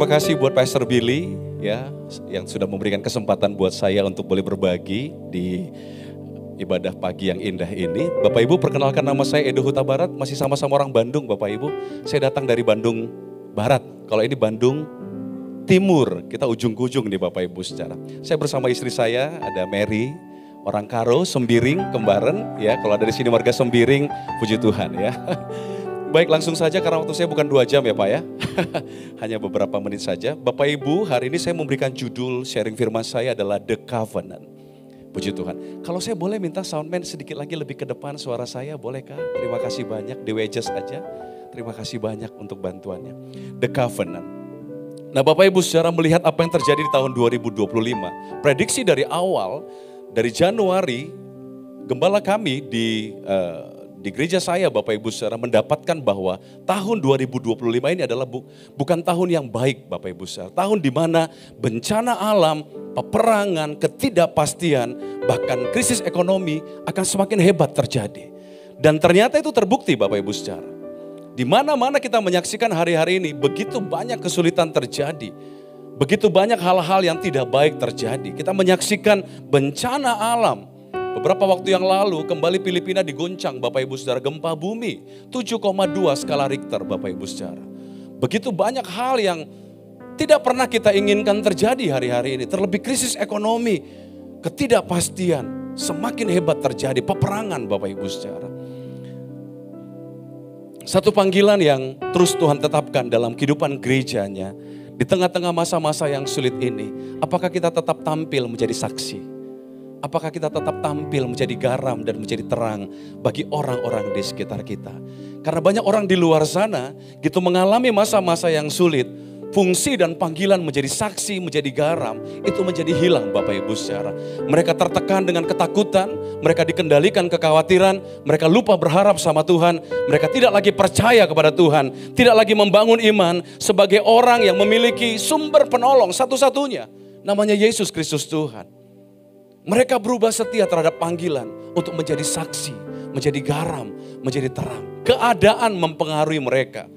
Terima kasih buat Pastor Billy ya yang sudah memberikan kesempatan buat saya untuk boleh berbagi di ibadah pagi yang indah ini. Bapak Ibu, perkenalkan nama saya Edo Huta Barat, masih sama-sama orang Bandung Bapak Ibu. Saya datang dari Bandung Barat, kalau ini Bandung Timur, kita ujung ke ujung nih Bapak Ibu secara. Saya bersama istri saya, ada Mary, orang Karo, Sembiring, Kembaren ya. Kalau dari sini warga Sembiring, puji Tuhan ya. Baik, langsung saja karena waktu saya bukan 2 jam ya Pak ya. Hanya beberapa menit saja. Bapak Ibu, hari ini saya memberikan judul sharing firman saya adalah The Covenant. Puji Tuhan. Kalau saya boleh minta soundman sedikit lagi lebih ke depan suara saya, bolehkah? Terima kasih banyak, di wedges aja. Terima kasih banyak untuk bantuannya. The Covenant. Nah Bapak Ibu, secara melihat apa yang terjadi di tahun 2025, prediksi dari awal, dari Januari, gembala kami di gereja saya Bapak Ibu saudara mendapatkan bahwa tahun 2025 ini adalah bukan tahun yang baik Bapak Ibu saudara. Tahun di mana bencana alam, peperangan, ketidakpastian, bahkan krisis ekonomi akan semakin hebat terjadi. Dan ternyata itu terbukti Bapak Ibu saudara. Di mana-mana kita menyaksikan hari-hari ini begitu banyak kesulitan terjadi. Begitu banyak hal-hal yang tidak baik terjadi. Kita menyaksikan bencana alam. Beberapa waktu yang lalu kembali Filipina diguncang Bapak Ibu Saudara gempa bumi 7,2 skala Richter Bapak Ibu Saudara. Begitu banyak hal yang tidak pernah kita inginkan terjadi hari-hari ini. Terlebih krisis ekonomi, ketidakpastian semakin hebat terjadi, peperangan Bapak Ibu Saudara. Satu panggilan yang terus Tuhan tetapkan dalam kehidupan gerejanya di tengah-tengah masa-masa yang sulit ini. Apakah kita tetap tampil menjadi saksi? Apakah kita tetap tampil menjadi garam dan menjadi terang bagi orang-orang di sekitar kita? Karena banyak orang di luar sana gitu mengalami masa-masa yang sulit. Fungsi dan panggilan menjadi saksi, menjadi garam, itu menjadi hilang Bapak Ibu saudara. Mereka tertekan dengan ketakutan, mereka dikendalikan kekhawatiran, mereka lupa berharap sama Tuhan, mereka tidak lagi percaya kepada Tuhan, tidak lagi membangun iman sebagai orang yang memiliki sumber penolong satu-satunya, namanya Yesus Kristus Tuhan. Mereka berubah setia terhadap panggilan untuk menjadi saksi, menjadi garam, menjadi terang. Keadaan mempengaruhi mereka.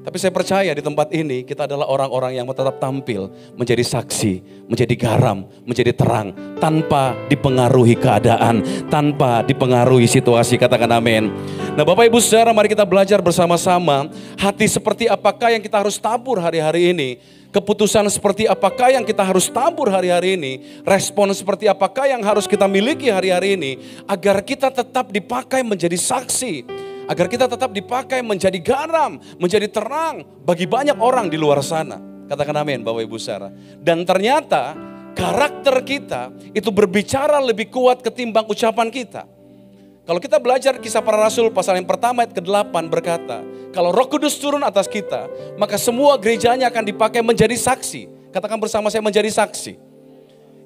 Tapi saya percaya di tempat ini kita adalah orang-orang yang tetap tampil menjadi saksi, menjadi garam, menjadi terang. Tanpa dipengaruhi keadaan, tanpa dipengaruhi situasi, katakan amin. Nah Bapak Ibu saudara, mari kita belajar bersama-sama. Hati seperti apakah yang kita harus tabur hari-hari ini. Keputusan seperti apakah yang kita harus tabur hari-hari ini. Respon seperti apakah yang harus kita miliki hari-hari ini. Agar kita tetap dipakai menjadi saksi. Agar kita tetap dipakai menjadi garam, menjadi terang bagi banyak orang di luar sana. Katakan amin Bapak Ibu saudara. Dan ternyata karakter kita itu berbicara lebih kuat ketimbang ucapan kita. Kalau kita belajar Kisah Para Rasul pasal yang pertama ayat ke-8 berkata, kalau Roh Kudus turun atas kita, maka semua gerejanya akan dipakai menjadi saksi. Katakan bersama saya, menjadi saksi.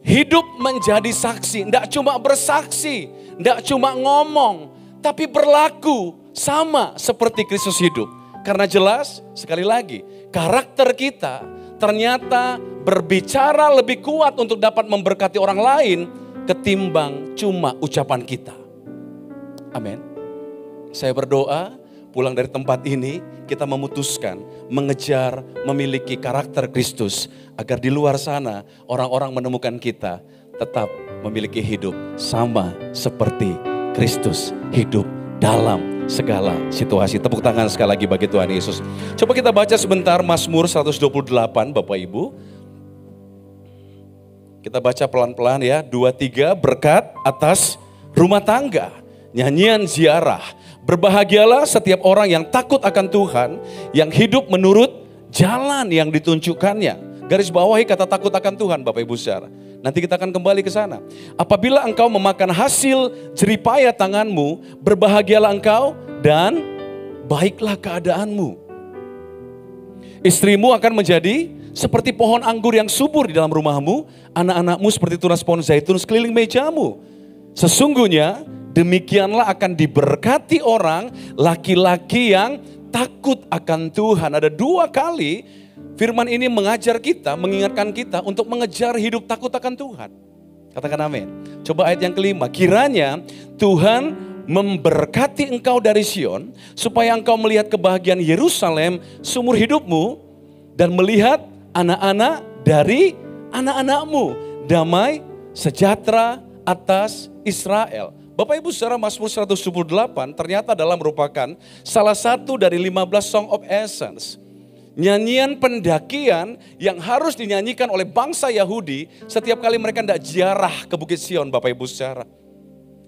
Hidup menjadi saksi, tidak cuma bersaksi, tidak cuma ngomong, tapi berlaku sama seperti Kristus hidup. Karena jelas, sekali lagi, karakter kita ternyata berbicara lebih kuat untuk dapat memberkati orang lain ketimbang cuma ucapan kita. Amin. Saya berdoa pulang dari tempat ini kita memutuskan mengejar memiliki karakter Kristus. Agar di luar sana orang-orang menemukan kita tetap memiliki hidup sama seperti Kristus hidup dalam segala situasi. Tepuk tangan sekali lagi bagi Tuhan Yesus. Coba kita baca sebentar Mazmur 128 Bapak Ibu. Kita baca pelan-pelan ya. 2-3 berkat atas rumah tangga. Nyanyian ziarah. Berbahagialah setiap orang yang takut akan Tuhan, yang hidup menurut jalan yang ditunjukkannya. Garis bawahi kata takut akan Tuhan Bapak Ibu saudara. Nanti kita akan kembali ke sana. Apabila engkau memakan hasil jeripaya tanganmu, berbahagialah engkau dan baiklah keadaanmu. Istrimu akan menjadi seperti pohon anggur yang subur di dalam rumahmu, anak-anakmu seperti tunas pohon zaitun sekeliling mejamu. Sesungguhnya demikianlah akan diberkati orang laki-laki yang takut akan Tuhan. Ada 2 kali firman ini mengajar kita, mengingatkan kita untuk mengejar hidup takut akan Tuhan. Katakan amin. Coba ayat yang kelima. Kiranya Tuhan memberkati engkau dari Sion, supaya engkau melihat kebahagiaan Yerusalem seumur hidupmu. dan melihat anak-anak dari anak-anakmu. Damai sejahtera atas Israel. Bapak Ibu, saudara, Mazmur 178 ternyata adalah merupakan salah satu dari 15 Song of Ascents. Nyanyian pendakian yang harus dinyanyikan oleh bangsa Yahudi setiap kali mereka hendak ziarah ke Bukit Sion, Bapak Ibu saudara.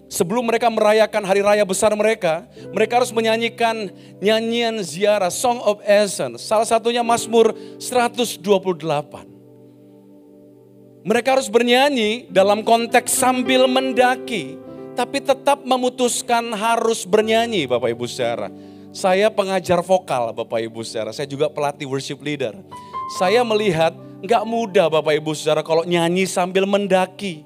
Sebelum mereka merayakan hari raya besar mereka harus menyanyikan nyanyian ziarah, Song of Ascents. Salah satunya Mazmur 128. Mereka harus bernyanyi dalam konteks sambil mendaki, tapi tetap memutuskan harus bernyanyi, Bapak Ibu saudara. Saya pengajar vokal, Bapak Ibu saudara. Saya juga pelatih worship leader. Saya melihat gak mudah, Bapak Ibu saudara, kalau nyanyi sambil mendaki.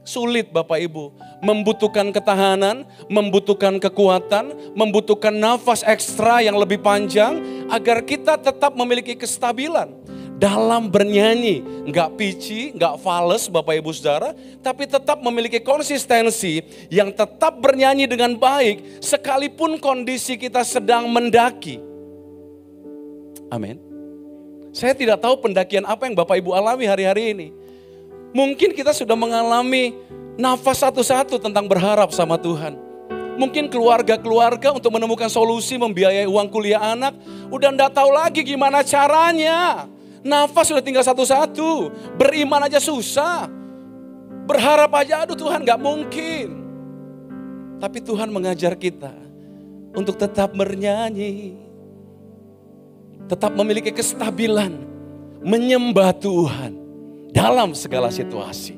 Sulit, Bapak Ibu. Membutuhkan ketahanan, membutuhkan kekuatan, membutuhkan nafas ekstra yang lebih panjang agar kita tetap memiliki kestabilan dalam bernyanyi. Enggak pitchy, enggak fales, Bapak Ibu saudara, tapi tetap memiliki konsistensi yang tetap bernyanyi dengan baik sekalipun kondisi kita sedang mendaki. Amin. Saya tidak tahu pendakian apa yang Bapak Ibu alami hari-hari ini. Mungkin kita sudah mengalami nafas satu-satu tentang berharap sama Tuhan. Mungkin keluarga-keluarga untuk menemukan solusi membiayai uang kuliah anak, udah enggak tahu lagi gimana caranya. Nafas sudah tinggal satu-satu, beriman aja susah, berharap aja aduh Tuhan gak mungkin. Tapi Tuhan mengajar kita untuk tetap bernyanyi, tetap memiliki kestabilan, menyembah Tuhan dalam segala situasi.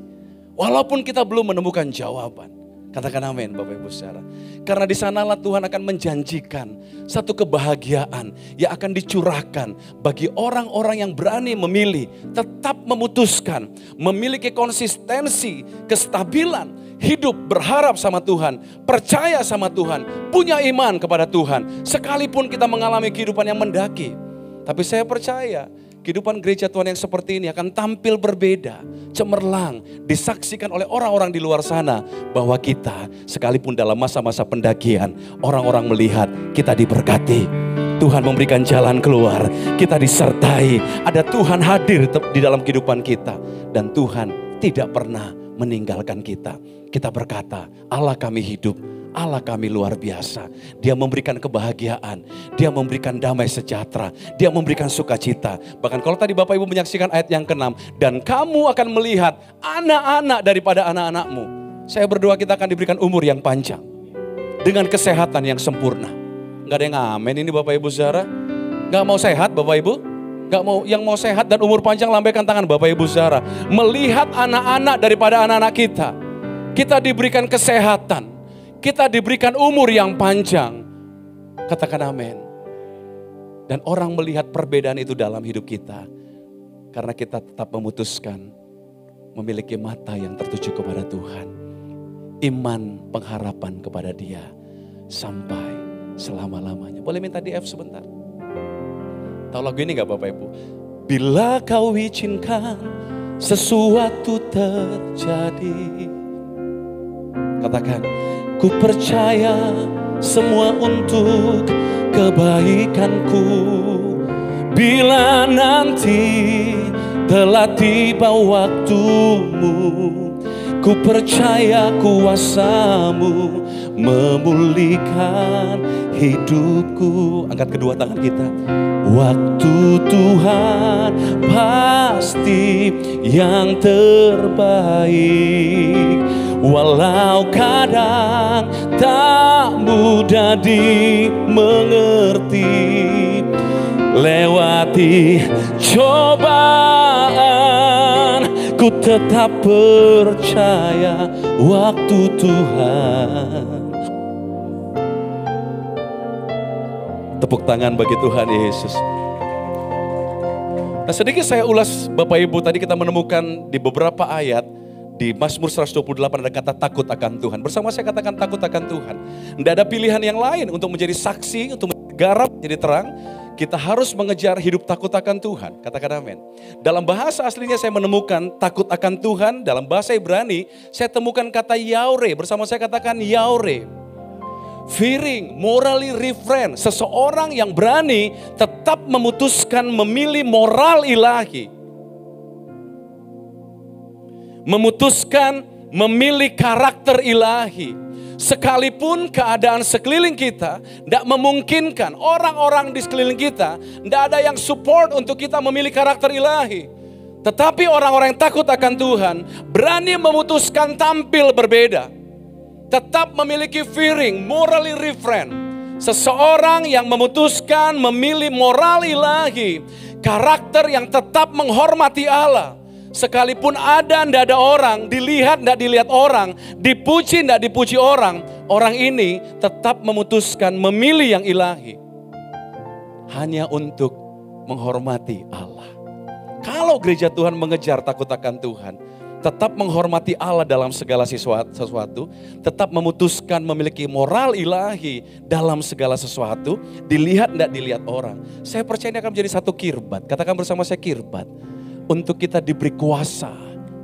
Walaupun kita belum menemukan jawaban. Katakan amin Bapak Ibu saudara. Karena di sanalah Tuhan akan menjanjikan satu kebahagiaan yang akan dicurahkan bagi orang-orang yang berani memilih, tetap memutuskan, memiliki konsistensi, kestabilan, hidup berharap sama Tuhan, percaya sama Tuhan, punya iman kepada Tuhan. Sekalipun kita mengalami kehidupan yang mendaki. Tapi saya percaya kehidupan gereja Tuhan yang seperti ini akan tampil berbeda, cemerlang, disaksikan oleh orang-orang di luar sana bahwa kita sekalipun dalam masa-masa pendakian, orang-orang melihat kita diberkati. Tuhan memberikan jalan keluar, kita disertai, ada Tuhan hadir di dalam kehidupan kita dan Tuhan tidak pernah meninggalkan kita. Kita berkata, Allah kami hidup, Allah kami luar biasa. Dia memberikan kebahagiaan, Dia memberikan damai sejahtera, Dia memberikan sukacita. Bahkan kalau tadi Bapak Ibu menyaksikan ayat yang ke-6, dan kamu akan melihat anak-anak daripada anak-anakmu. Saya berdoa kita akan diberikan umur yang panjang, dengan kesehatan yang sempurna. Gak ada yang amin ini Bapak Ibu saudara. Gak mau sehat Bapak Ibu? Gak mau, yang mau sehat dan umur panjang lambaikan tangan Bapak Ibu saudara. Melihat anak-anak daripada anak-anak kita. Kita diberikan kesehatan. Kita diberikan umur yang panjang. Katakan amin. Dan orang melihat perbedaan itu dalam hidup kita. Karena kita tetap memutuskan memiliki mata yang tertuju kepada Tuhan. Iman pengharapan kepada Dia sampai selama-lamanya. Boleh minta di F sebentar? Tahu lagu ini gak Bapak Ibu? Bila kau izinkan sesuatu terjadi. Katakan, ku percaya semua untuk kebaikanku. Bila nanti telah tiba waktumu, ku percaya kuasa-Mu memulihkan hidupku. Angkat kedua tangan kita. Waktu Tuhan pasti yang terbaik. Walau kadang tak mudah dimengerti, lewati cobaan, ku tetap percaya waktu Tuhan. Tepuk tangan bagi Tuhan Yesus. Nah, sedikit saya ulas Bapak Ibu, tadi kita menemukan di beberapa ayat di Mazmur 128 ada kata takut akan Tuhan. Bersama saya katakan takut akan Tuhan. Tidak ada pilihan yang lain untuk menjadi saksi, untuk menjadi garam, menjadi terang. Kita harus mengejar hidup takut akan Tuhan. Katakan amin. Dalam bahasa aslinya saya menemukan takut akan Tuhan. Dalam bahasa Ibrani saya temukan kata yaure. Bersama saya katakan yaure. fearing, morally refrain. Seseorang yang berani tetap memutuskan memilih moral ilahi. Memutuskan memilih karakter ilahi. Sekalipun keadaan sekeliling kita tidak memungkinkan, orang-orang di sekeliling kita tidak ada yang support untuk kita memilih karakter ilahi. Tetapi orang-orang yang takut akan Tuhan berani memutuskan tampil berbeda. Tetap memiliki fearing, morally refrain. Seseorang yang memutuskan memilih moral ilahi, karakter yang tetap menghormati Allah. Sekalipun ada tidak ada orang, dilihat tidak dilihat orang, dipuji tidak dipuji orang, orang ini tetap memutuskan memilih yang ilahi. Hanya untuk menghormati Allah. Kalau gereja Tuhan mengejar takut akan Tuhan, tetap menghormati Allah dalam segala sesuatu, tetap memutuskan memiliki moral ilahi dalam segala sesuatu, dilihat tidak dilihat orang. Saya percaya ini akan menjadi satu kirbat, katakan bersama saya kirbat. Untuk kita diberi kuasa,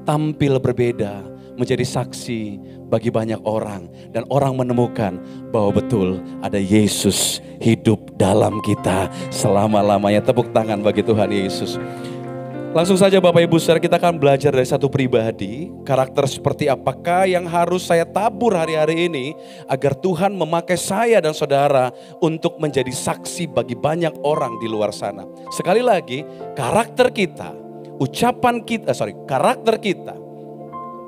tampil berbeda, menjadi saksi bagi banyak orang. Dan orang menemukan bahwa betul ada Yesus hidup dalam kita selama-lamanya. Tepuk tangan bagi Tuhan Yesus. Langsung saja Bapak Ibu Saudara, kita akan belajar dari satu pribadi. Karakter seperti apakah yang harus saya tabur hari-hari ini agar Tuhan memakai saya dan saudara untuk menjadi saksi bagi banyak orang di luar sana. Sekali lagi, karakter kita, karakter kita,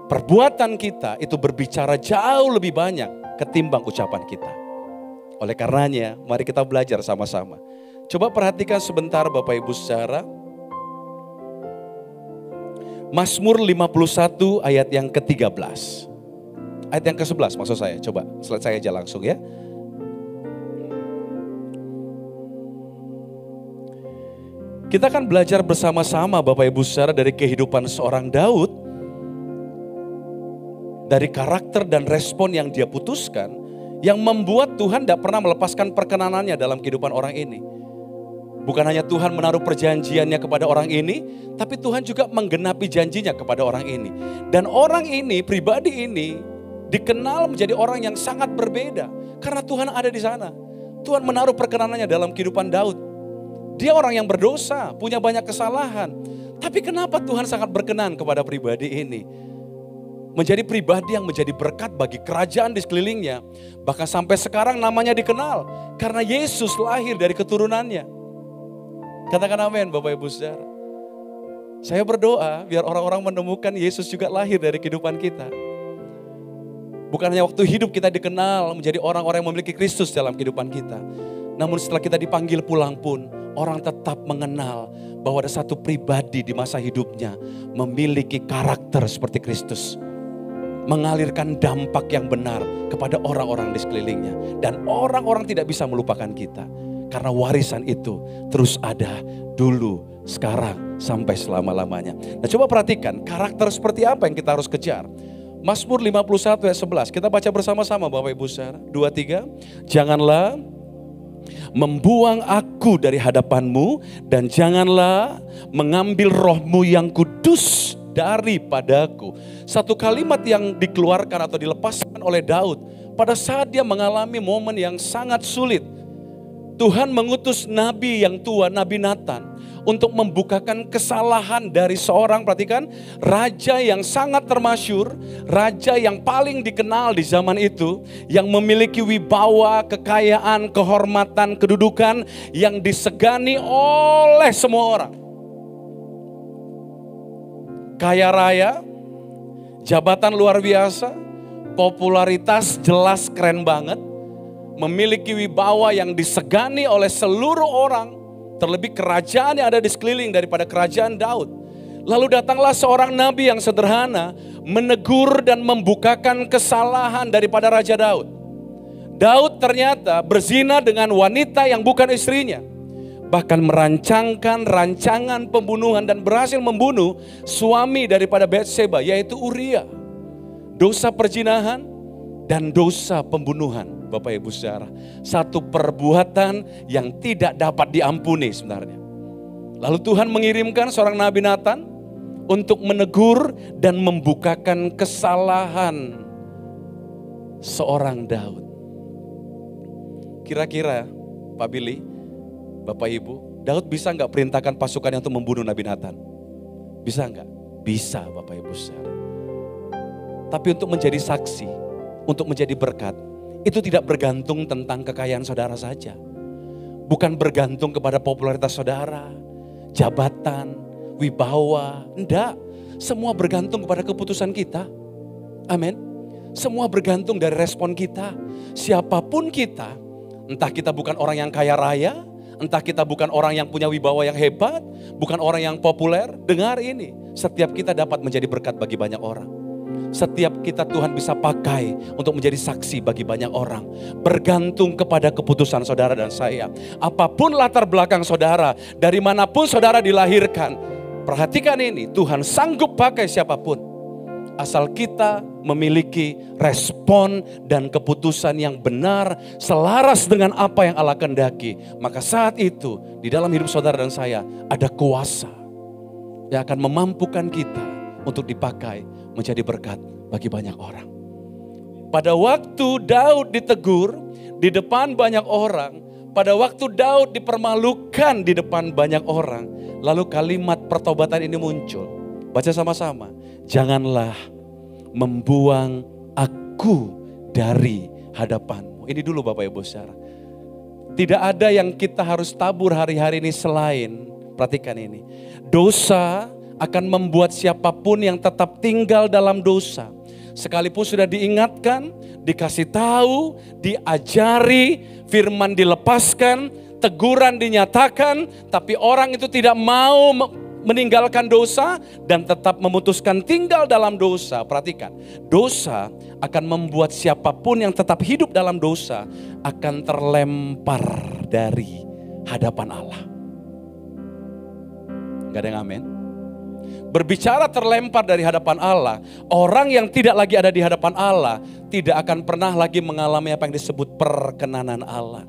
perbuatan kita itu berbicara jauh lebih banyak ketimbang ucapan kita. Oleh karenanya, mari kita belajar sama-sama. Coba perhatikan sebentar Bapak Ibu Saudara. Mazmur 51 ayat yang ke-13. Ayat yang ke-11 maksud saya. Coba selesai aja langsung ya. Kita akan belajar bersama-sama Bapak Ibu Saudara dari kehidupan seorang Daud. Dari karakter dan respon yang dia putuskan. Yang membuat Tuhan tidak pernah melepaskan perkenanannya dalam kehidupan orang ini. Bukan hanya Tuhan menaruh perjanjiannya kepada orang ini. Tapi Tuhan juga menggenapi janjinya kepada orang ini. Dan orang ini, pribadi ini dikenal menjadi orang yang sangat berbeda. Karena Tuhan ada di sana. Tuhan menaruh perkenanannya dalam kehidupan Daud. Dia orang yang berdosa, punya banyak kesalahan. Tapi kenapa Tuhan sangat berkenan kepada pribadi ini? Menjadi pribadi yang menjadi berkat bagi kerajaan di sekelilingnya. Bahkan sampai sekarang namanya dikenal. Karena Yesus lahir dari keturunannya. Katakan amin Bapak Ibu Saudara. Saya berdoa biar orang-orang menemukan Yesus juga lahir dari kehidupan kita. Bukan hanya waktu hidup kita dikenal menjadi orang-orang yang memiliki Kristus dalam kehidupan kita. Namun setelah kita dipanggil pulang pun, orang tetap mengenal bahwa ada satu pribadi di masa hidupnya memiliki karakter seperti Kristus. Mengalirkan dampak yang benar kepada orang-orang di sekelilingnya. Dan orang-orang tidak bisa melupakan kita. Karena warisan itu terus ada dulu, sekarang, sampai selama-lamanya. Nah coba perhatikan karakter seperti apa yang kita harus kejar. Mazmur 51 ayat 11. Kita baca bersama-sama Bapak Ibu Saudara. 2, 3. Janganlah membuang aku dari hadapanmu dan janganlah mengambil rohmu yang kudus daripadaku. Satu kalimat yang dikeluarkan atau dilepaskan oleh Daud pada saat dia mengalami momen yang sangat sulit. Tuhan mengutus nabi yang tua, Nabi Nathan, untuk membukakan kesalahan dari seorang, perhatikan, raja yang sangat termasyur, raja yang paling dikenal di zaman itu, yang memiliki wibawa, kekayaan, kehormatan, kedudukan, yang disegani oleh semua orang. Kaya raya, jabatan luar biasa, popularitas jelas keren banget, memiliki wibawa yang disegani oleh seluruh orang, terlebih kerajaan yang ada di sekeliling daripada kerajaan Daud. Lalu datanglah seorang nabi yang sederhana, menegur dan membukakan kesalahan daripada Raja Daud. Daud ternyata berzina dengan wanita yang bukan istrinya. Bahkan merancangkan rancangan pembunuhan dan berhasil membunuh suami daripada Batseba, yaitu Uria. Dosa perzinahan dan dosa pembunuhan. Bapak Ibu Saudara, satu perbuatan yang tidak dapat diampuni sebenarnya. Lalu Tuhan mengirimkan seorang Nabi Nathan untuk menegur dan membukakan kesalahan seorang Daud. Kira-kira Pak Billy, Bapak Ibu, Daud bisa nggak perintahkan pasukannya untuk membunuh Nabi Nathan? Bisa nggak? Bisa Bapak Ibu saudara. Tapi untuk menjadi saksi, untuk menjadi berkat, itu tidak bergantung tentang kekayaan saudara saja. Bukan bergantung kepada popularitas saudara, jabatan, wibawa, enggak. Semua bergantung kepada keputusan kita. Amin. Semua bergantung dari respon kita. Siapapun kita, entah kita bukan orang yang kaya raya, entah kita bukan orang yang punya wibawa yang hebat, bukan orang yang populer, dengar ini. Setiap kita dapat menjadi berkat bagi banyak orang. Setiap kita Tuhan bisa pakai untuk menjadi saksi bagi banyak orang. Bergantung kepada keputusan saudara dan saya. Apapun latar belakang saudara, dari manapun saudara dilahirkan. Perhatikan ini, Tuhan sanggup pakai siapapun. Asal kita memiliki respon dan keputusan yang benar, selaras dengan apa yang Allah kehendaki. Maka saat itu, di dalam hidup saudara dan saya, ada kuasa yang akan memampukan kita untuk dipakai menjadi berkat bagi banyak orang. Pada waktu Daud ditegur di depan banyak orang, pada waktu Daud dipermalukan di depan banyak orang, lalu kalimat pertobatan ini muncul. Baca sama-sama. Janganlah membuang aku dari hadapanmu. Ini dulu Bapak Ibu saudara. Tidak ada yang kita harus tabur hari-hari ini selain, perhatikan ini, dosa akan membuat siapapun yang tetap tinggal dalam dosa. Sekalipun sudah diingatkan, dikasih tahu, diajari, firman dilepaskan, teguran dinyatakan, tapi orang itu tidak mau meninggalkan dosa dan tetap memutuskan tinggal dalam dosa. Perhatikan, dosa akan membuat siapapun yang tetap hidup dalam dosa akan terlempar dari hadapan Allah. Gak ada yang amin? Berbicara terlempar dari hadapan Allah, orang yang tidak lagi ada di hadapan Allah tidak akan pernah lagi mengalami apa yang disebut perkenanan Allah.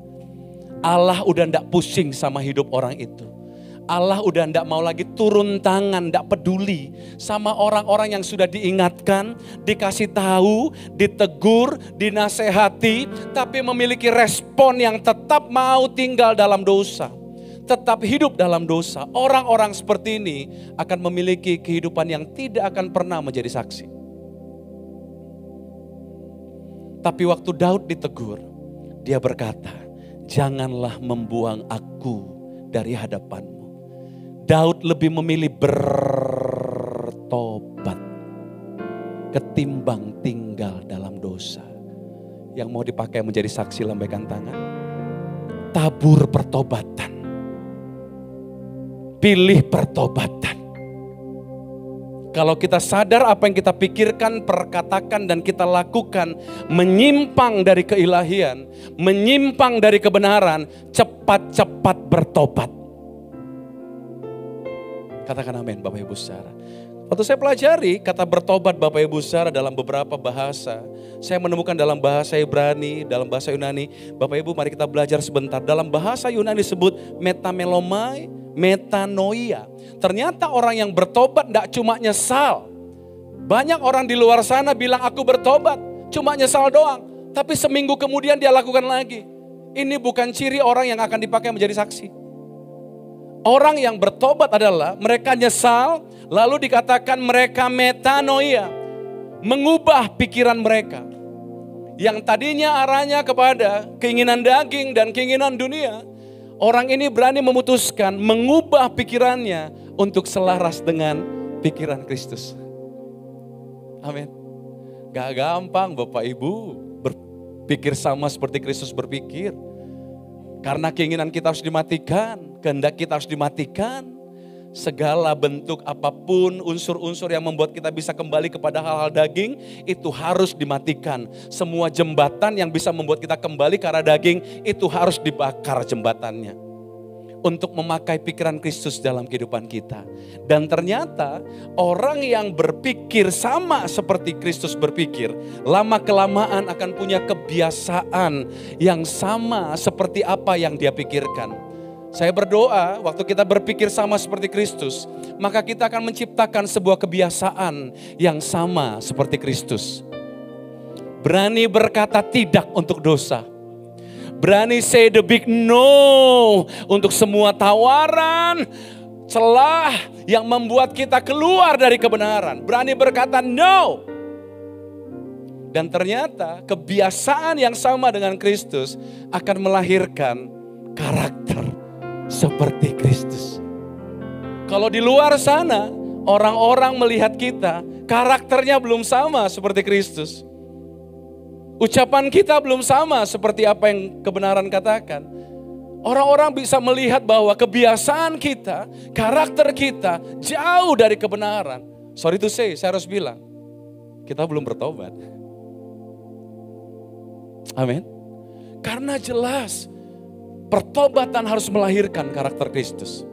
Allah udah ndak pusing sama hidup orang itu. Allah udah ndak mau lagi turun tangan, ndak peduli sama orang-orang yang sudah diingatkan, dikasih tahu, ditegur, dinasehati, tapi memiliki respon yang tetap mau tinggal dalam dosa. Tetap hidup dalam dosa. Orang-orang seperti ini akan memiliki kehidupan yang tidak akan pernah menjadi saksi. Tapi waktu Daud ditegur, dia berkata, janganlah membuang aku dari hadapanmu. Daud lebih memilih bertobat ketimbang tinggal dalam dosa. Yang mau dipakai menjadi saksi, lambaikan tangan. Tabur pertobatan. Pilih pertobatan. Kalau kita sadar apa yang kita pikirkan, perkatakan dan kita lakukan menyimpang dari keilahian, menyimpang dari kebenaran, cepat-cepat bertobat. Katakan amin Bapak Ibu saudara. Waktu saya pelajari kata bertobat Bapak Ibu saudara dalam beberapa bahasa, saya menemukan dalam bahasa Ibrani, dalam bahasa Yunani. Bapak Ibu mari kita belajar sebentar. Dalam bahasa Yunani disebut metamelomai, metanoia. Ternyata orang yang bertobat tidak cuma nyesal. Banyak orang di luar sana bilang aku bertobat, cuma nyesal doang. Tapi seminggu kemudian dia lakukan lagi. Ini bukan ciri orang yang akan dipakai menjadi saksi. Orang yang bertobat adalah mereka nyesal, lalu dikatakan mereka metanoia. Mengubah pikiran mereka. Yang tadinya arahnya kepada keinginan daging dan keinginan dunia. Orang ini berani memutuskan mengubah pikirannya untuk selaras dengan pikiran Kristus. Amin. Gak gampang Bapak Ibu berpikir sama seperti Kristus berpikir. Karena keinginan kita harus dimatikan, kehendak kita harus dimatikan. Segala bentuk apapun unsur-unsur yang membuat kita bisa kembali kepada hal-hal daging itu harus dimatikan. Semua jembatan yang bisa membuat kita kembali ke arah daging itu harus dibakar jembatannya. Untuk memakai pikiran Kristus dalam kehidupan kita. Dan ternyata orang yang berpikir sama seperti Kristus berpikir, lama kelamaan akan punya kebiasaan yang sama seperti apa yang dia pikirkan. Saya berdoa waktu kita berpikir sama seperti Kristus, maka kita akan menciptakan sebuah kebiasaan yang sama seperti Kristus. Berani berkata tidak untuk dosa. Berani say the big no untuk semua tawaran, celah yang membuat kita keluar dari kebenaran. Berani berkata no. Dan ternyata kebiasaan yang sama dengan Kristus akan melahirkan karakter seperti Kristus. Kalau di luar sana orang-orang melihat kita, karakternya belum sama seperti Kristus. Ucapan kita belum sama seperti apa yang kebenaran katakan. Orang-orang bisa melihat bahwa kebiasaan kita, karakter kita jauh dari kebenaran. Sorry to say, saya harus bilang, kita belum bertobat. Amin. Karena jelas pertobatan harus melahirkan karakter Kristus.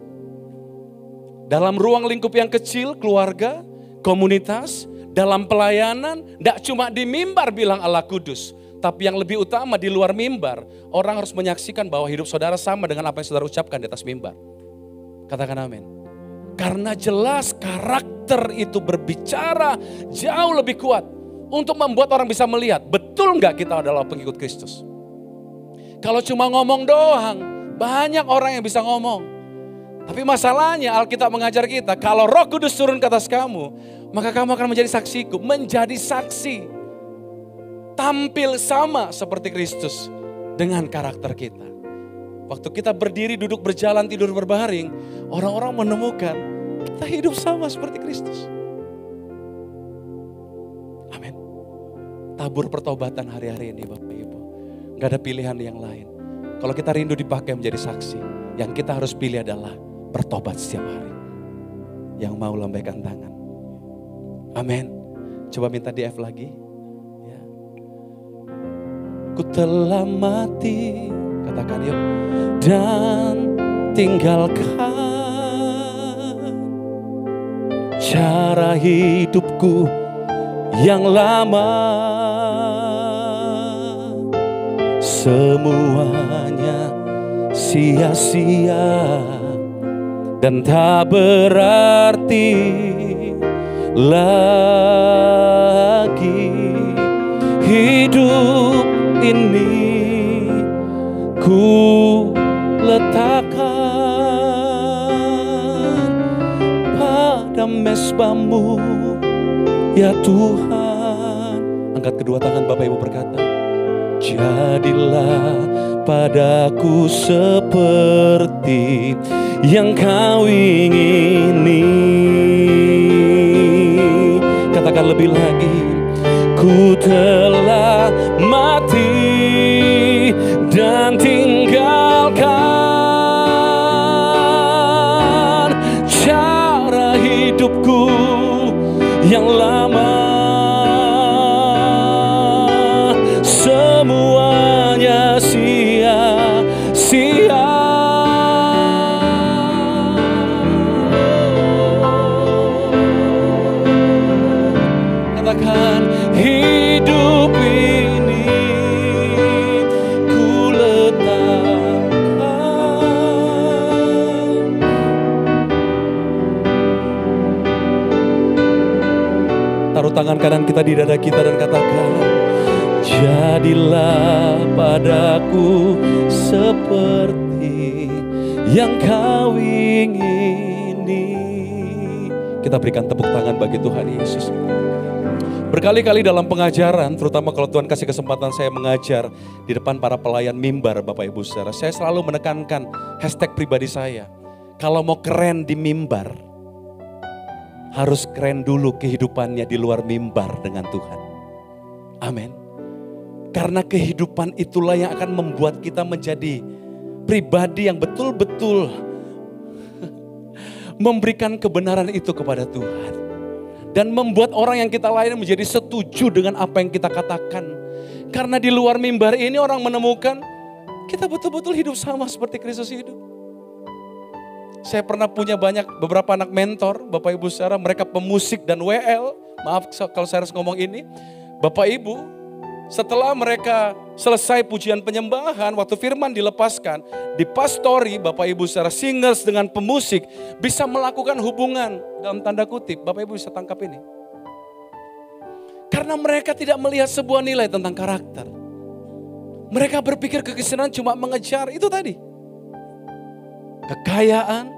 Dalam ruang lingkup yang kecil, keluarga, komunitas, dalam pelayanan, tidak cuma di mimbar bilang Allah kudus. Tapi yang lebih utama di luar mimbar, orang harus menyaksikan bahwa hidup saudara sama dengan apa yang saudara ucapkan di atas mimbar. Katakan amin. Karena jelas karakter itu berbicara jauh lebih kuat. Untuk membuat orang bisa melihat, betul nggak kita adalah pengikut Kristus. Kalau cuma ngomong doang, banyak orang yang bisa ngomong. Tapi masalahnya Alkitab mengajar kita, kalau Roh Kudus turun ke atas kamu, maka kamu akan menjadi saksiku. Menjadi saksi. Tampil sama seperti Kristus dengan karakter kita. Waktu kita berdiri, duduk, berjalan, tidur, berbaring, orang-orang menemukan kita hidup sama seperti Kristus. Amin. Tabur pertobatan hari-hari ini Bapak Ibu. Gak ada pilihan yang lain. Kalau kita rindu dipakai menjadi saksi, yang kita harus pilih adalah bertobat setiap hari. Yang mau lambaikan tangan. Amin. Coba minta di F lagi. Ya. Ku telah mati, katakan yuk. Dan tinggalkan cara hidupku yang lama, semuanya sia-sia dan tak berarti lagi. Hidup ini ku letakkan pada mezbamu ya Tuhan. Angkat kedua tangan Bapak Ibu berkata, jadilah padaku seperti yang kau ingini. Katakan lebih lagi, ku telah mati dan tinggalkan cara hidupku yang lama, semuanya sia-sia. Katakan hidup ini ku letakkan. Taruh tangan kanan kita di dada kita dan katakan, jadilah padaku seperti yang kau ingini. Kita berikan tepuk tangan bagi Tuhan Yesus. Berkali-kali dalam pengajaran, terutama kalau Tuhan kasih kesempatan saya mengajar di depan para pelayan mimbar Bapak Ibu Saudara, saya selalu menekankan hashtag pribadi saya. Kalau mau keren di mimbar, harus keren dulu kehidupannya di luar mimbar dengan Tuhan. Amin. Karena kehidupan itulah yang akan membuat kita menjadi pribadi yang betul-betul memberikan kebenaran itu kepada Tuhan. Dan membuat orang yang kita layani menjadi setuju dengan apa yang kita katakan. Karena di luar mimbar ini orang menemukan kita betul-betul hidup sama seperti Kristus hidup. Saya pernah punya beberapa anak mentor, Bapak Ibu Saudara, mereka pemusik dan WL. Maaf kalau saya harus ngomong ini. Bapak Ibu, setelah mereka selesai pujian penyembahan, waktu firman dilepaskan, di pastori Bapak Ibu Saudara, singers dengan pemusik bisa melakukan hubungan dalam tanda kutip. Bapak Ibu bisa tangkap ini. Karena mereka tidak melihat sebuah nilai tentang karakter. Mereka berpikir kekristenan cuma mengejar itu tadi. Kekayaan,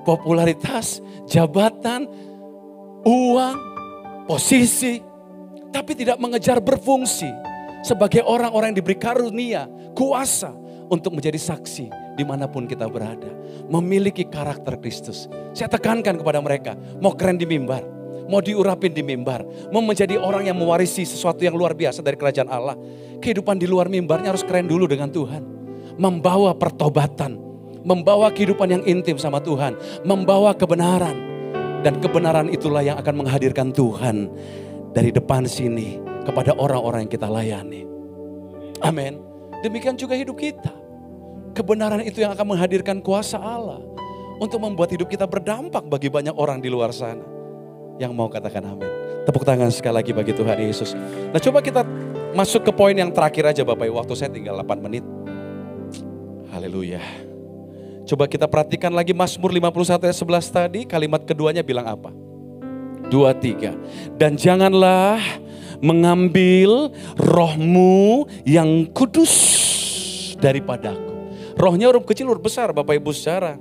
popularitas, jabatan, uang, posisi. Tapi tidak mengejar berfungsi sebagai orang-orang yang diberi karunia, kuasa untuk menjadi saksi dimanapun kita berada. Memiliki karakter Kristus. Saya tekankan kepada mereka, mau keren di mimbar, mau diurapin di mimbar, mau menjadi orang yang mewarisi sesuatu yang luar biasa dari kerajaan Allah. Kehidupan di luar mimbarnya harus keren dulu dengan Tuhan. Membawa pertobatan, membawa kehidupan yang intim sama Tuhan, membawa kebenaran. Dan kebenaran itulah yang akan menghadirkan Tuhan dari depan sini kepada orang-orang yang kita layani. Amin. Demikian juga hidup kita. Kebenaran itu yang akan menghadirkan kuasa Allah untuk membuat hidup kita berdampak bagi banyak orang di luar sana. Yang mau katakan amin. Tepuk tangan sekali lagi bagi Tuhan Yesus. Nah, coba kita masuk ke poin yang terakhir aja Bapak Ibu. Waktu saya tinggal 8 menit. Haleluya. Coba kita perhatikan lagi Mazmur 51 ayat 11 tadi. Kalimat keduanya bilang apa? 2, 3. Dan janganlah mengambil rohmu yang kudus daripadaku. Rohnya huruf kecil, huruf besar Bapak Ibu saudara.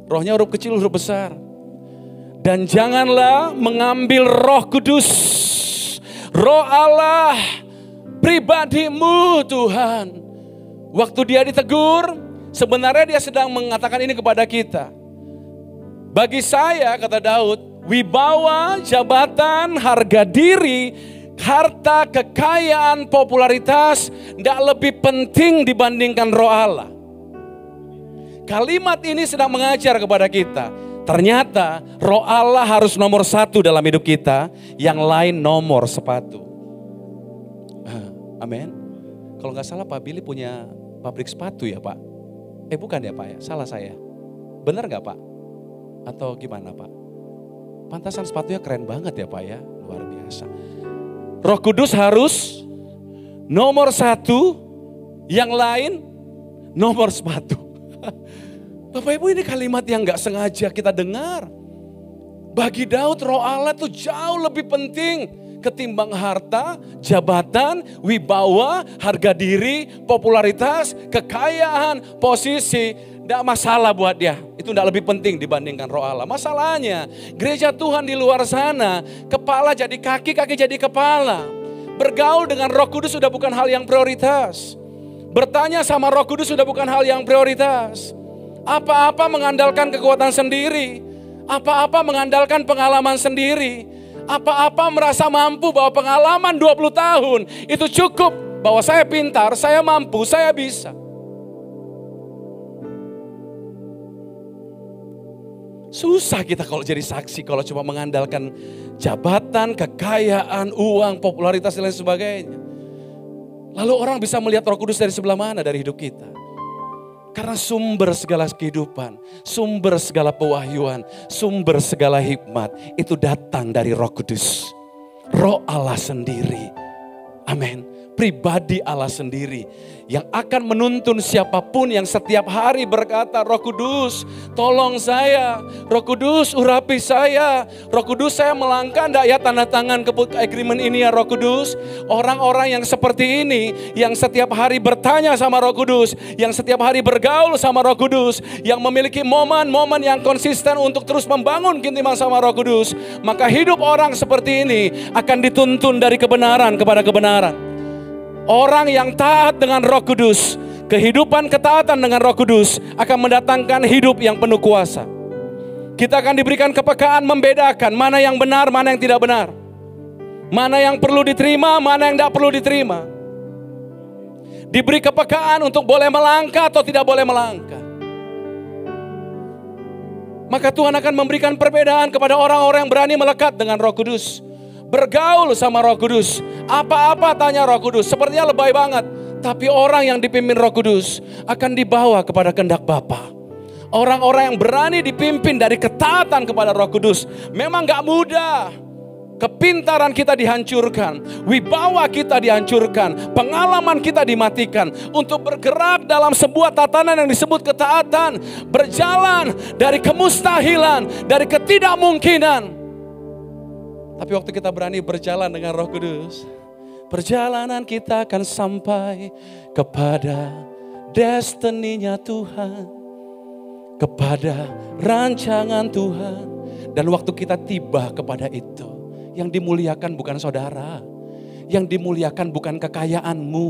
Rohnya huruf kecil, huruf besar. Dan janganlah mengambil roh kudus. Roh Allah pribadimu Tuhan. Waktu dia ditegur, sebenarnya dia sedang mengatakan ini kepada kita. Bagi saya, kata Daud, wibawa, jabatan, harga diri, harta, kekayaan, popularitas tidak lebih penting dibandingkan roh Allah. Kalimat ini sedang mengajar kepada kita. Ternyata roh Allah harus nomor 1 dalam hidup kita. Yang lain nomor sepatu. Amin. Kalau nggak salah Pak Billy punya pabrik sepatu ya Pak? Bukan ya Pak ya? Salah saya. Benar nggak Pak? Atau gimana Pak? Pantasan sepatunya keren banget ya Pak ya? Luar biasa. Roh Kudus harus nomor 1, yang lain nomor sepatu. Bapak Ibu, ini kalimat yang gak sengaja kita dengar. Bagi Daud roh Allah itu jauh lebih penting ketimbang harta, jabatan, wibawa, harga diri, popularitas, kekayaan, posisi. Tidak masalah buat dia. Itu tidak lebih penting dibandingkan roh Allah. Masalahnya gereja Tuhan di luar sana, kepala jadi kaki, kaki jadi kepala. Bergaul dengan Roh Kudus sudah bukan hal yang prioritas. Bertanya sama Roh Kudus sudah bukan hal yang prioritas. Apa-apa mengandalkan kekuatan sendiri. Apa-apa mengandalkan pengalaman sendiri. Apa-apa merasa mampu bahwa pengalaman 20 tahun itu cukup. Bahwa saya pintar, saya mampu, saya bisa. Susah kita kalau jadi saksi, kalau cuma mengandalkan jabatan, kekayaan, uang, popularitas dan lain sebagainya. Lalu orang bisa melihat Roh Kudus dari sebelah mana dari hidup kita? Karena sumber segala kehidupan, sumber segala pewahyuan, sumber segala hikmat itu datang dari Roh Kudus. Roh Allah sendiri. Amin. Pribadi Allah sendiri yang akan menuntun siapapun yang setiap hari berkata, Roh Kudus tolong saya, Roh Kudus urapi saya, Roh Kudus saya melangkah enggak ya tanda tangan agreement ini ya Roh Kudus. Orang-orang yang seperti ini yang setiap hari bertanya sama Roh Kudus, yang setiap hari bergaul sama Roh Kudus, yang memiliki momen-momen yang konsisten untuk terus membangun keintiman sama Roh Kudus, maka hidup orang seperti ini akan dituntun dari kebenaran kepada kebenaran. Orang yang taat dengan Roh Kudus, kehidupan ketaatan dengan Roh Kudus akan mendatangkan hidup yang penuh kuasa. Kita akan diberikan kepekaan membedakan mana yang benar, mana yang tidak benar. Mana yang perlu diterima, mana yang tidak perlu diterima. Diberi kepekaan untuk boleh melangkah atau tidak boleh melangkah. Maka Tuhan akan memberikan perbedaan kepada orang-orang yang berani melekat dengan Roh Kudus. Bergaul sama Roh Kudus. Apa-apa tanya Roh Kudus. Sepertinya lebay banget. Tapi orang yang dipimpin Roh Kudus akan dibawa kepada kehendak Bapa. Orang-orang yang berani dipimpin dari ketaatan kepada Roh Kudus. Memang gak mudah. Kepintaran kita dihancurkan. Wibawa kita dihancurkan. Pengalaman kita dimatikan. Untuk bergerak dalam sebuah tatanan yang disebut ketaatan. Berjalan dari kemustahilan. Dari ketidakmungkinan. Tapi waktu kita berani berjalan dengan Roh Kudus, Perjalanan kita akan sampai kepada destininya Tuhan, kepada rancangan Tuhan. Dan waktu kita tiba kepada itu, yang dimuliakan bukan saudara, yang dimuliakan bukan kekayaanmu,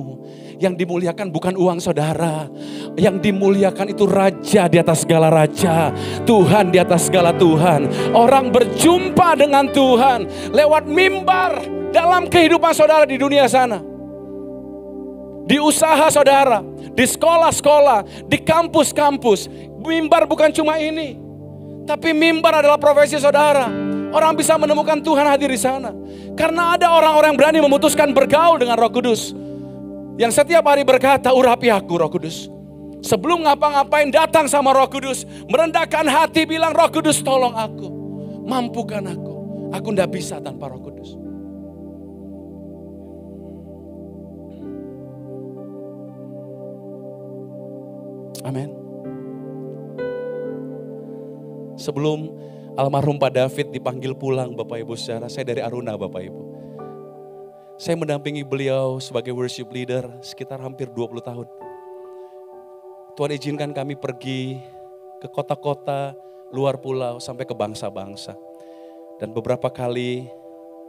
yang dimuliakan bukan uang saudara, yang dimuliakan itu Raja di atas segala raja, Tuhan di atas segala Tuhan. Orang berjumpa dengan Tuhan lewat mimbar dalam kehidupan saudara di dunia sana, di usaha saudara, di sekolah-sekolah, di kampus-kampus. Mimbar bukan cuma ini, tapi mimbar adalah profesi saudara. Orang bisa menemukan Tuhan hadir di sana. Karena ada orang-orang yang berani memutuskan bergaul dengan Roh Kudus. Yang setiap hari berkata, urapi aku Roh Kudus. Sebelum ngapa-ngapain datang sama Roh Kudus. Merendahkan hati bilang, Roh Kudus tolong aku. Mampukan aku. Aku tidak bisa tanpa Roh Kudus. Amin. Sebelum almarhum Pak David dipanggil pulang Bapak Ibu saudara, saya dari Aruna Bapak Ibu. Saya mendampingi beliau sebagai worship leader sekitar hampir 20 tahun. Tuhan izinkan kami pergi ke kota-kota luar pulau sampai ke bangsa-bangsa. Dan beberapa kali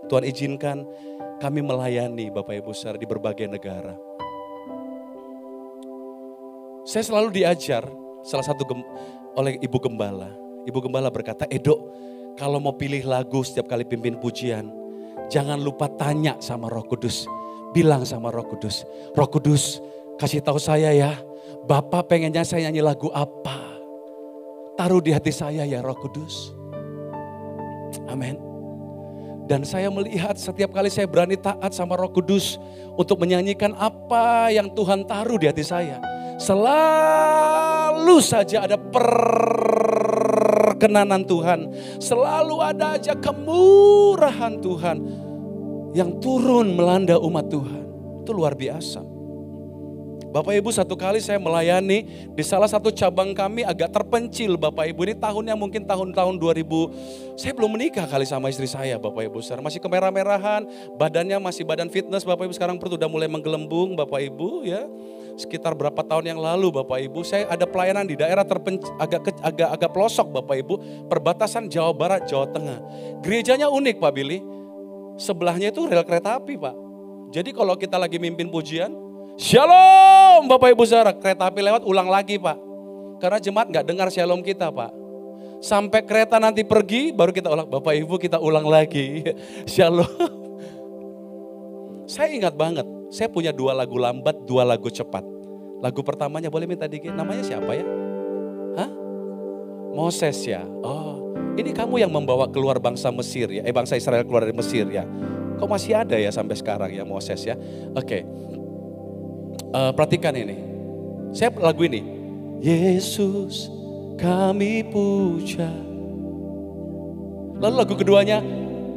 Tuhan izinkan kami melayani Bapak Ibu saudara di berbagai negara. Saya selalu diajar salah satu oleh Ibu Gembala. Ibu Gembala berkata, Edo, kalau mau pilih lagu setiap kali pimpin pujian, jangan lupa tanya sama Roh Kudus. Bilang sama Roh Kudus, Roh Kudus kasih tahu saya ya, Bapak pengennya saya nyanyi lagu apa. Taruh di hati saya ya Roh Kudus. Amin. Dan saya melihat setiap kali saya berani taat sama Roh Kudus untuk menyanyikan apa yang Tuhan taruh di hati saya. Selalu saja ada perkenanan Tuhan. Selalu ada aja kemurahan Tuhan yang turun melanda umat Tuhan. Itu luar biasa. Bapak Ibu, satu kali saya melayani di salah satu cabang kami agak terpencil Bapak Ibu. Ini tahunnya mungkin tahun-tahun 2000. Saya belum menikah kali sama istri saya Bapak Ibu. Masih kemerah-merahan, badannya masih badan fitness Bapak Ibu. Sekarang perut udah mulai menggelembung Bapak Ibu ya. Sekitar berapa tahun yang lalu Bapak Ibu, saya ada pelayanan di daerah agak pelosok Bapak Ibu. Perbatasan Jawa Barat, Jawa Tengah. Gerejanya unik Pak Billy. Sebelahnya itu rel kereta api Pak. Jadi kalau kita lagi mimpin pujian, Shalom Bapak Ibu saudara, kereta api lewat ulang lagi Pak. Karena jemaat gak dengar shalom kita Pak. Sampai kereta nanti pergi baru kita ulang, Bapak Ibu kita ulang lagi. Shalom. Saya ingat banget, saya punya 2 lagu lambat, 2 lagu cepat. Lagu pertamanya boleh minta dikit, namanya siapa ya? Hah? Moses ya? Oh, ini kamu yang membawa keluar bangsa Mesir ya, bangsa Israel keluar dari Mesir ya. Kok masih ada ya sampai sekarang ya Moses ya? Oke. Perhatikan ini, saya lagu ini, Yesus kami puja. Lalu lagu keduanya,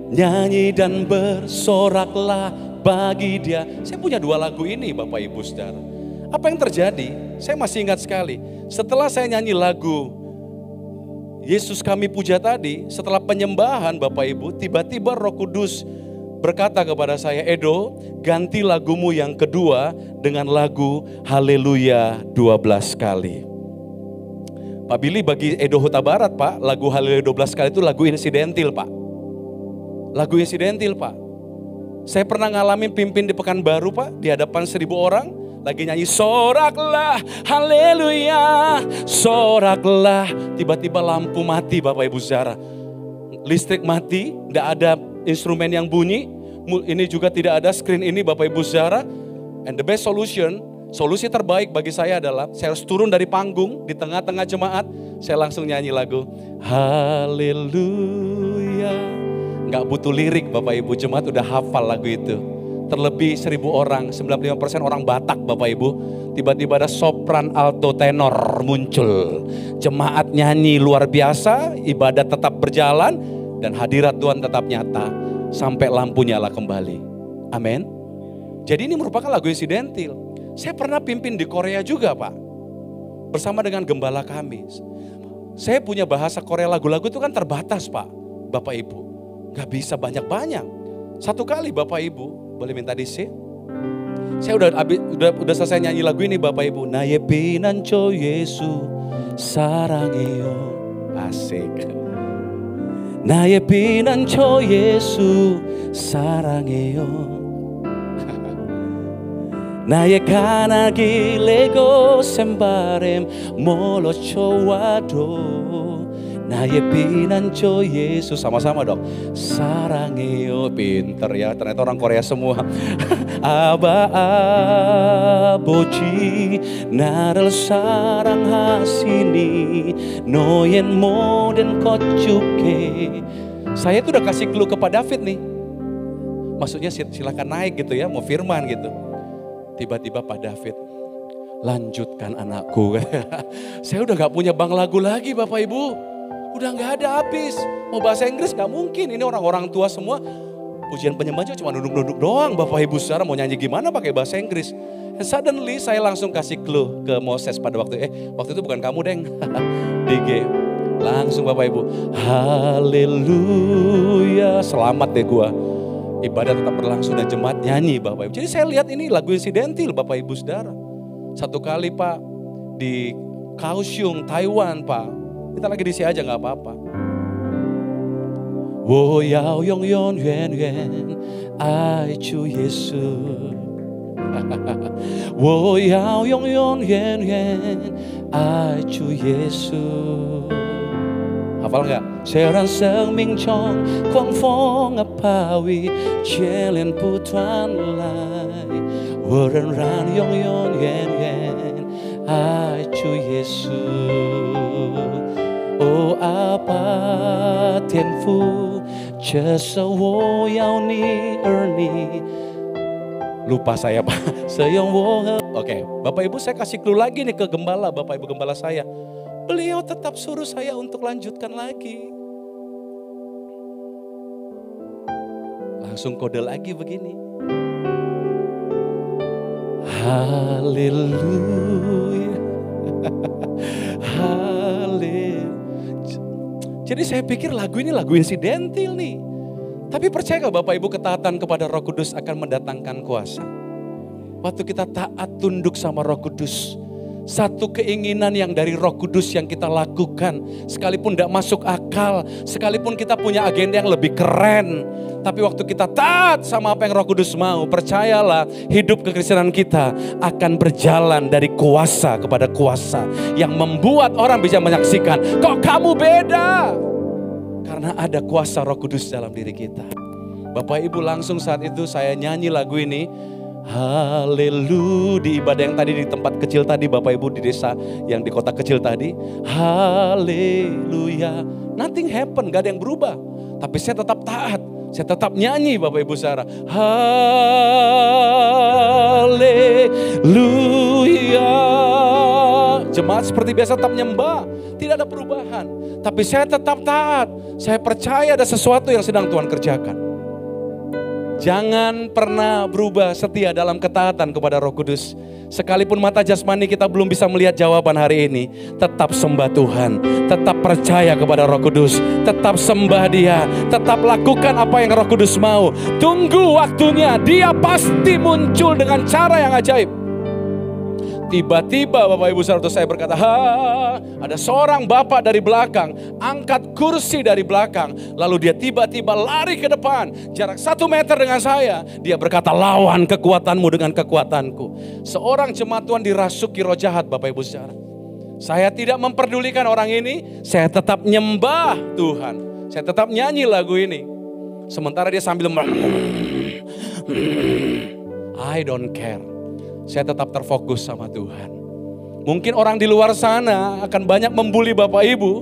nyanyi dan bersoraklah bagi Dia. Saya punya 2 lagu ini Bapak Ibu saudara. Apa yang terjadi? Saya masih ingat sekali, setelah saya nyanyi lagu Yesus kami puja tadi, setelah penyembahan Bapak Ibu, tiba-tiba Roh Kudus berkata kepada saya, Edo, ganti lagumu yang kedua dengan lagu Haleluya 12 kali. Pak Billy bagi Edo Huta Barat Pak, lagu Haleluya 12 kali itu lagu insidentil Pak. Lagu insidentil Pak. Saya pernah ngalamin pimpin di Pekanbaru Pak, di hadapan 1000 orang, lagi nyanyi soraklah haleluya, soraklah. Tiba-tiba lampu mati Bapak Ibu saudara. Listrik mati, tidak ada instrumen yang bunyi, ini juga tidak ada screen ini Bapak Ibu saudara. And the best solution, solusi terbaik bagi saya adalah saya harus turun dari panggung di tengah-tengah jemaat, saya langsung nyanyi lagu Haleluya. Gak butuh lirik Bapak Ibu, jemaat udah hafal lagu itu. Terlebih 1000 orang, 95% orang Batak Bapak Ibu. Tiba-tiba ada sopran, alto, tenor muncul. Jemaat nyanyi luar biasa, ibadat tetap berjalan, dan hadirat Tuhan tetap nyata sampai lampu nyala kembali. Amin. Jadi ini merupakan lagu insidentil. Saya pernah pimpin di Korea juga Pak, bersama dengan gembala kami. Saya punya bahasa Korea, lagu-lagu itu kan terbatas Pak, Bapak Ibu. Gak bisa banyak-banyak. Satu kali Bapak Ibu, boleh minta diisi? Saya udah selesai nyanyi lagu ini Bapak Ibu. Naye pinanco Yesu sarangeo. Asik. Naye pinanco Yesu sarangeo. Naye kanagi lego sembarem molocho wado. Naye pinanco Yesus, sama-sama dong. Sarangeo, pinter ya, ternyata orang Korea semua. Aba aboji narel sarang hasini noyen moden kocuke. Saya itu udah kasih clue kepada David nih. Maksudnya silakan naik gitu ya, mau firman gitu. Tiba-tiba Pak David, lanjutkan anakku. Saya udah gak punya bank lagu lagi Bapak Ibu. Udah gak ada habis. Mau bahasa Inggris gak mungkin. Ini orang-orang tua semua. Pujian penyembahnya cuma nunduk-nunduk doang. Bapak Ibu saudara mau nyanyi gimana pakai bahasa Inggris. And suddenly saya langsung kasih clue ke Moses pada waktu itu bukan kamu Deng. DG. Langsung Bapak Ibu. Haleluya. Selamat deh gua. Ibadah tetap berlangsung dan jemaat nyanyi Bapak Ibu. Jadi saya lihat ini lagu insidentil Bapak Ibu saudara. Satu kali Pak di Kaohsiung, Taiwan Pak. Kita lagi di sini aja gak apa-apa. Wo yao yong yon yuan yuan ai chu Yesu. Wo yao yong yon yuan yuan ai chu Yesu. Hafal gak? Seran seng ming chong quang phong apawi chelen putuan lai. Wo ren ran yong yon yuan yuan ai chu Yesu. Oh apa tianfu cesa wo yao ni erni. Lupa saya Pak. Oke, Bapak Ibu saya kasih clue lagi nih ke gembala, Bapak Ibu gembala saya. Beliau tetap suruh saya untuk lanjutkan lagi. Langsung kode lagi begini. Haleluya. Haleluya. Jadi saya pikir lagu ini lagu insidentil nih. Tapi percaya gak Bapak Ibu ketaatan kepada Roh Kudus akan mendatangkan kuasa. Waktu kita taat tunduk sama Roh Kudus. Satu keinginan yang dari Roh Kudus yang kita lakukan. Sekalipun tidak masuk akal. Sekalipun kita punya agenda yang lebih keren. Tapi waktu kita taat sama apa yang Roh Kudus mau. Percayalah hidup kekristenan kita akan berjalan dari kuasa kepada kuasa. Yang membuat orang bisa menyaksikan. Kok kamu beda? Karena ada kuasa Roh Kudus dalam diri kita. Bapak Ibu langsung saat itu saya nyanyi lagu ini. Haleluya, di ibadah yang tadi di tempat kecil tadi Bapak Ibu di desa yang di kota kecil tadi. Haleluya. Nothing happen, gak ada yang berubah. Tapi saya tetap taat, saya tetap nyanyi Bapak Ibu saudara. Haleluya. Jemaat seperti biasa tetap nyembah, tidak ada perubahan. Tapi saya tetap taat, saya percaya ada sesuatu yang sedang Tuhan kerjakan. Jangan pernah berubah setia dalam ketaatan kepada Roh Kudus. Sekalipun mata jasmani kita belum bisa melihat jawaban hari ini, tetap sembah Tuhan, tetap percaya kepada Roh Kudus, tetap sembah Dia, tetap lakukan apa yang Roh Kudus mau. Tunggu waktunya, Dia pasti muncul dengan cara yang ajaib. Tiba-tiba Bapak Ibu saudara saya berkata, ada seorang bapak dari belakang, angkat kursi dari belakang. Lalu dia tiba-tiba lari ke depan, jarak 1 meter dengan saya. Dia berkata, lawan kekuatanmu dengan kekuatanku. Seorang jemaat Tuhan dirasuki roh jahat Bapak Ibu saudara. Saya tidak memperdulikan orang ini, saya tetap nyembah Tuhan. Saya tetap nyanyi lagu ini. Sementara dia sambil I don't care. Saya tetap terfokus sama Tuhan. Mungkin orang di luar sana akan banyak membuli Bapak Ibu.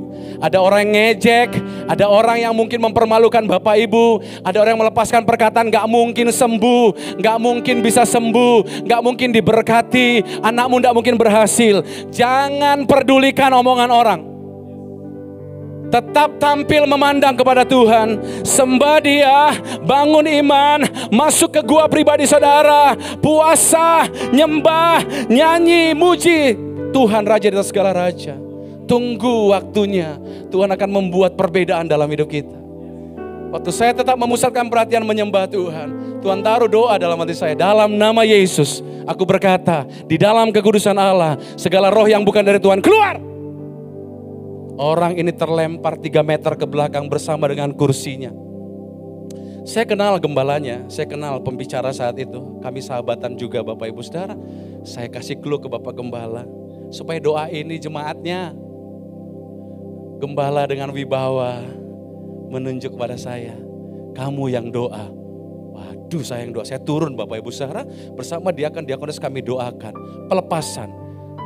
Ada orang yang ngejek, ada orang yang mungkin mempermalukan Bapak Ibu. Ada orang yang melepaskan perkataan gak mungkin sembuh, gak mungkin bisa sembuh, gak mungkin diberkati, anakmu gak mungkin berhasil. Jangan pedulikan omongan orang. Tetap tampil memandang kepada Tuhan. Sembah Dia, bangun iman, masuk ke gua pribadi saudara, puasa, nyembah, nyanyi, muji Tuhan Raja di atas segala raja. Tunggu waktunya, Tuhan akan membuat perbedaan dalam hidup kita. Waktu saya tetap memusatkan perhatian menyembah Tuhan, Tuhan taruh doa dalam hati saya. Dalam nama Yesus, aku berkata, di dalam kekudusan Allah, segala roh yang bukan dari Tuhan keluar. Orang ini terlempar 3 meter ke belakang bersama dengan kursinya. Saya kenal gembalanya, saya kenal pembicara saat itu. Kami sahabatan juga Bapak Ibu Saudara. Saya kasih clue ke Bapak Gembala, supaya doa ini jemaatnya. Gembala dengan wibawa menunjuk pada saya, kamu yang doa. Waduh, saya yang doa. Saya turun Bapak Ibu Saudara, bersama diakonis kami doakan. Pelepasan,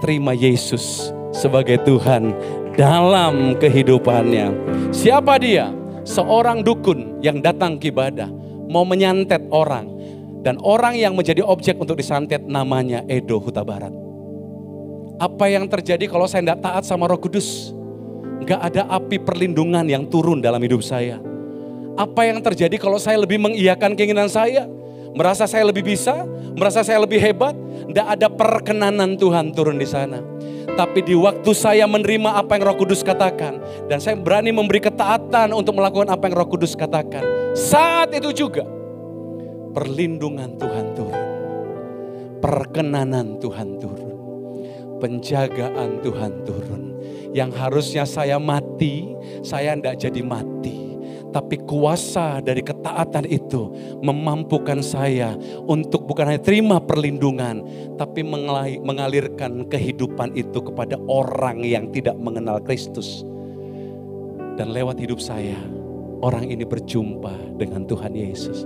terima Yesus sebagai Tuhan dalam kehidupannya. Siapa dia? Seorang dukun yang datang ke ibadah, mau menyantet orang. Dan orang yang menjadi objek untuk disantet namanya Edo Huta Barat. Apa yang terjadi kalau saya tidak taat sama Roh Kudus? Gak ada api perlindungan yang turun dalam hidup saya. Apa yang terjadi kalau saya lebih mengiyakan keinginan saya? Merasa saya lebih bisa, merasa saya lebih hebat. Tidak ada perkenanan Tuhan turun di sana. Tapi di waktu saya menerima apa yang Roh Kudus katakan, dan saya berani memberi ketaatan untuk melakukan apa yang Roh Kudus katakan, saat itu juga perlindungan Tuhan turun, perkenanan Tuhan turun, penjagaan Tuhan turun. Yang harusnya saya mati, saya tidak jadi mati. Tapi kuasa dari ketaatan itu memampukan saya untuk bukan hanya terima perlindungan, tapi mengalirkan kehidupan itu kepada orang yang tidak mengenal Kristus. Dan lewat hidup saya, orang ini berjumpa dengan Tuhan Yesus.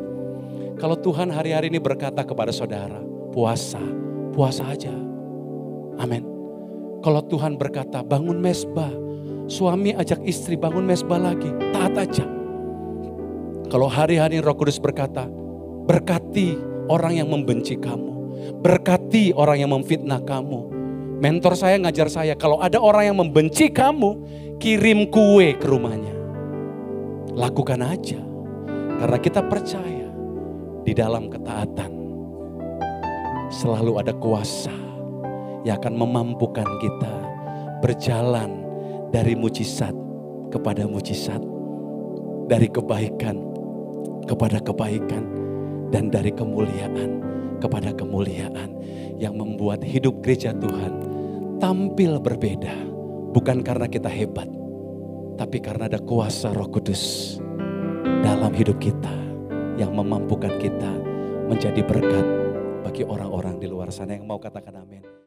Kalau Tuhan hari-hari ini berkata kepada saudara, puasa, puasa aja. Amin. Kalau Tuhan berkata bangun mezbah, suami ajak istri bangun mezbah lagi, taat aja. Kalau hari-hari Roh Kudus berkata, berkati orang yang membenci kamu, berkati orang yang memfitnah kamu. Mentor saya ngajar saya, kalau ada orang yang membenci kamu, kirim kue ke rumahnya. Lakukan aja, karena kita percaya di dalam ketaatan selalu ada kuasa yang akan memampukan kita berjalan dari mujizat kepada mujizat, dari kebaikan kepada kebaikan, dan dari kemuliaan kepada kemuliaan, yang membuat hidup gereja Tuhan tampil berbeda. Bukan karena kita hebat, tapi karena ada kuasa Roh Kudus dalam hidup kita yang memampukan kita menjadi berkat bagi orang-orang di luar sana. Yang mau katakan amin.